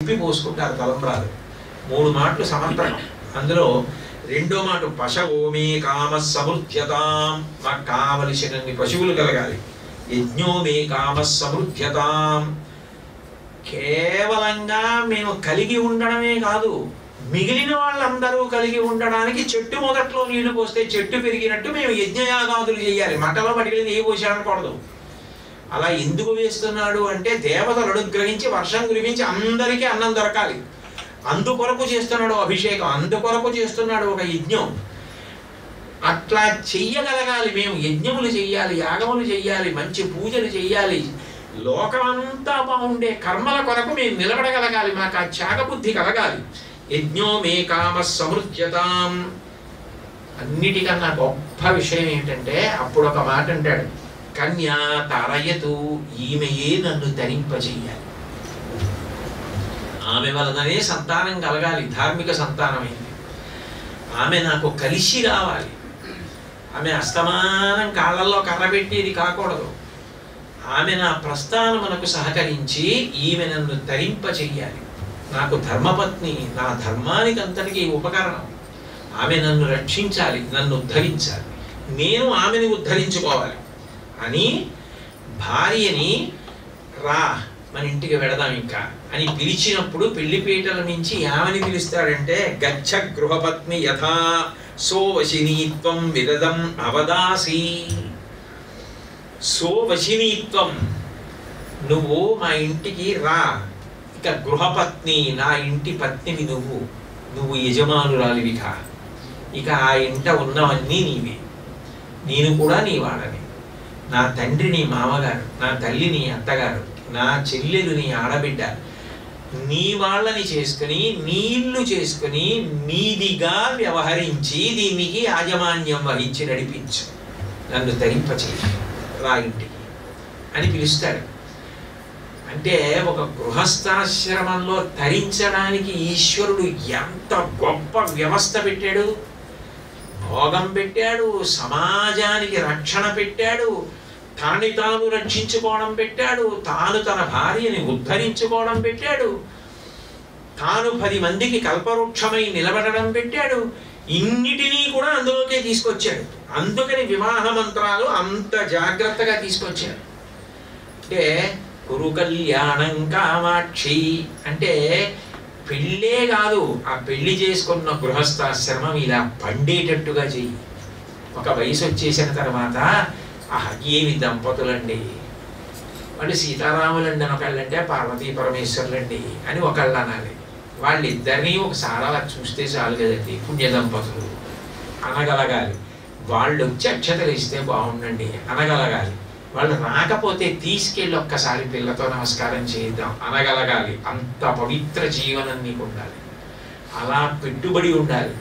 తిప్పి పోసుకుంటారు తలంబ్రాలు. 3 మాటలు సమర్థనం. అందులో రెండో మాట పశవోమే కామ సమృద్ధ్యతాం, మాకు కావలసినన్ని పశువులు కలగాలి. యజ్ఞోమే కామ సమృద్ధ్యతాం, కేవలంగా మేము కలిగి ఉండడమే కాదు, మిగిలిన వాళ్ళందరూ కలిగి ఉండడానికి చెట్టు మొదట్లో నీళ్లు పోస్తే చెట్టు పెరిగినట్టు మేము యజ్ఞయాగాదులు చేయాలి. మట్టలో పట్టుకెళ్ళి ఏ పోసాడకూడదు. అలా ఎందుకు వేస్తున్నాడు అంటే దేవతలు అనుగ్రహించి వర్షం కురిపించి అందరికీ అన్నం దొరకాలి. అందుకొరకు చేస్తున్నాడు అభిషేకం, అందుకొరకు చేస్తున్నాడు ఒక యజ్ఞం. అట్లా చెయ్యగలగాలి. మేము యజ్ఞములు చెయ్యాలి, యాగములు చెయ్యాలి, మంచి పూజలు చెయ్యాలి, లోకమంతా బాగుండే కర్మల కొరకు మేము నిలబడగలగాలి. మాకు ఆ త్యాగబుద్ధి కలగాలి. యజ్ఞో మే కామ సమృద్ధ్యతాం. అన్నిటికన్నా గొప్ప విషయం ఏంటంటే అప్పుడు ఒక మాట అంటాడు, కన్యా తారయతు, ఈమెయే నన్ను ధరింపజేయాలి. ఆమె వలననే సంతానం కలగాలి, ధార్మిక సంతానమైంది. ఆమె నాకు కలిసి రావాలి. ఆమె అస్తమానం కాళ్ళల్లో కర్రబెట్టేది కాకూడదు. ఆమె నా ప్రస్థానమునకు సహకరించి ఈమె నన్ను ధరింపజేయాలి. నాకు ధర్మపత్ని, నా ధర్మానికి అంతటికీ ఉపకరణం. ఆమె నన్ను రక్షించాలి, నన్ను ఉద్ధరించాలి, నేను ఆమెను ఉద్ధరించుకోవాలి అని భార్యని రా మన ఇంటికి వెడదాం ఇంకా అని పిలిచినప్పుడు పెళ్లిపీటల నుంచి ఆమెని పిలుస్తాడంటే గచ్చ గృహపత్ని యథా సోవశినీత్వం విదదం అవదాసి. సోవశినీత్వం, నువ్వు మా ఇంటికి రా. ఇక గృహపత్ని, నా ఇంటి పత్నివి నువ్వు యజమానురాలివిగా. ఇక ఆ ఇంట ఉన్నవన్నీ నీవే, నేను కూడా నీ వాడని. నా తండ్రి నీ మామగారు, నా తల్లి నీ అత్తగారు, నా చెల్లెలు నీ ఆడబిడ్డ. నీ వాళ్ళని చేసుకుని, నీ ఇల్లు చేసుకుని, నీదిగా వ్యవహరించి దీనికి యాజమాన్యం వహించి నడిపించు, నన్ను ధరింపచేయి, రా ఇంటికి అని పిలుస్తాడు. అంటే ఒక గృహస్థాశ్రమంలో తరించడానికి ఈశ్వరుడు ఎంత గొప్ప వ్యవస్థ పెట్టాడు. భోగం పెట్టాడు, సమాజానికి రక్షణ పెట్టాడు, తనని తాను రక్షించుకోవడం పెట్టాడు, తాను తన భార్యని ఉద్ధరించుకోవడం పెట్టాడు, తాను 10 మందికి కల్పవృక్షమై నిలబడడం పెట్టాడు. ఇన్నిటినీ కూడా అందులోకే తీసుకొచ్చాడు. అందుకని వివాహ మంత్రాలు అంత జాగ్రత్తగా తీసుకొచ్చాడు. అంటే కురు కళ్యాణం కామాక్షి అంటే పెళ్ళే కాదు, ఆ పెళ్లి చేసుకున్న గృహస్థాశ్రమం ఇలా పండేటట్టుగా చెయ్యి. ఒక వయసు వచ్చేసిన తర్వాత ఏమి దంపతులండి, వాళ్ళు సీతారాములండి అని ఒకళ్ళంటే పార్వతీ పరమేశ్వరులండి అని ఒకళ్ళు అనాలి. వాళ్ళిద్దరినీ ఒకసారి అలా చూస్తే చాలు కదండి, పుణ్య దంపతులు అనగలగాలి. వాళ్ళు వచ్చి అక్షతలు ఇస్తే బాగుండండి అనగలగాలి. వాళ్ళు రాకపోతే తీసుకెళ్ళి ఒక్కసారి పిల్లతో నమస్కారం చేద్దాం అనగలగాలి. అంత పవిత్ర జీవనం నీకు ఉండాలి, అలా పెట్టుబడి ఉండాలి.